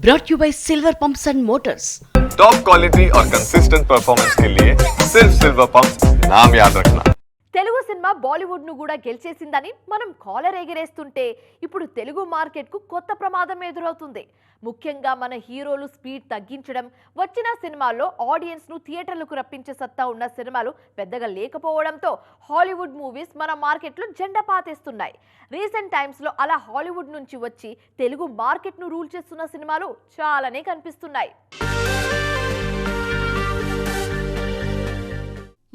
brought you by Silver Pumps and Motors. Top quality और consistent performance के लिए सिर्फ सिल्वर पंप्स नाम याद रखना। తెలుగు సినిమా బాలీవుడ్ ను కూడా గెలిచేసిందని మనం కాలర్ ఎగిరేస్తుంటే ఇప్పుడు తెలుగు మార్కెట్ కు కొత్త ప్రమాదం ఎదురవుతుంది. ముఖ్యంగా మన హీరోలు స్పీడ్ తగ్గించడం, వచ్చిన సినిమాల్లో ఆడియన్స్ ను థియేటర్లకు రప్పించే సత్తా ఉన్న సినిమాలు పెద్దగా లేకపోవడంతో హాలీవుడ్ మూవీస్ మన మార్కెట్ లో జెండా పాతేస్తున్నాయి. రీసెంట్ టైమ్స్ లో అలా హాలీవుడ్ నుంచి వచ్చి తెలుగు మార్కెట్ ను రూల్ చేస్తున్న సినిమాలు చాలానే కనిపిస్తున్నాయి.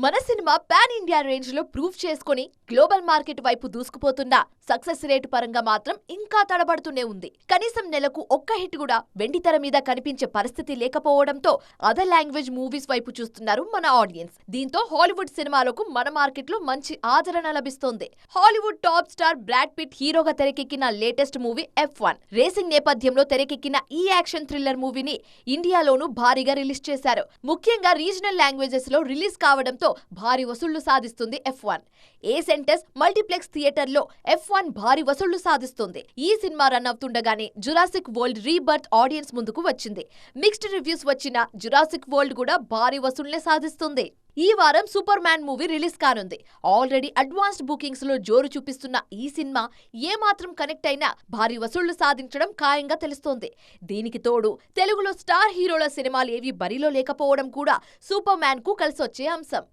మన సినిమా పాన్ ఇండియా రేంజ్ లో ప్రూవ్ చేసుకుని గ్లోబల్ మార్కెట్ వైపు దూసుకుపోతున్న సక్సెస్ రేటు పరంగా మాత్రం ఇంకా తడబడుతూనే ఉంది. కనీసం నెలకు ఒక్క హిట్ కూడా వెండితెర మీద కనిపించే పరిస్థితి లేకపోవడంతో అదర్ లాంగ్వేజ్ మూవీస్ వైపు చూస్తున్నారు మన ఆడియన్స్. దీంతో హాలీవుడ్ సినిమాలకు మన మార్కెట్ లో మంచి ఆదరణ లభిస్తోంది. Hollywood top star Brad Pitt హీరోగా తెరకెక్కిన లేటెస్ట్ మూవీ F1 రేసింగ్ నేపథ్యంలో తెరకెక్కిన ఈ యాక్షన్ థ్రిల్లర్ మూవీని ఇండియాలోనూ భారీగా రిలీజ్ చేశారు. ముఖ్యంగా రీజనల్ లాంగ్వేజెస్ లో రిలీజ్ కావడంతో భారీ వసూళ్లు సాధిస్తుంది F1. ఏ సెంటర్స్ మల్టీప్లెక్స్ థియేటర్ లో F1 భారీ వసూళ్లు సాధిస్తుంది. ఈ సినిమా రన్ అవుతుండగానే జురాసిక్ వరల్డ్ రీబర్త్ ఆడియన్స్ ముందుకు వచ్చింది. మిక్స్డ్ రివ్యూస్ వచ్చిన జురాసిక్ వరల్డ్ కూడా భారీ వసూళ్లే సాధిస్తుంది. ఈ వారం సూపర్ మ్యాన్ మూవీ రిలీజ్ కానుంది. ఆల్రెడీ అడ్వాన్స్డ్ బుకింగ్స్ లో జోరు చూపిస్తున్న ఈ సినిమా ఏమాత్రం కనెక్ట్ అయినా భారీ వసూళ్లు సాధించడం ఖాయంగా తెలుస్తోంది. దీనికి తోడు తెలుగులో స్టార్ హీరోల సినిమాలు ఏవి బరిలో లేకపోవడం కూడా సూపర్ మ్యాన్ కు కలిసొచ్చే అంశం.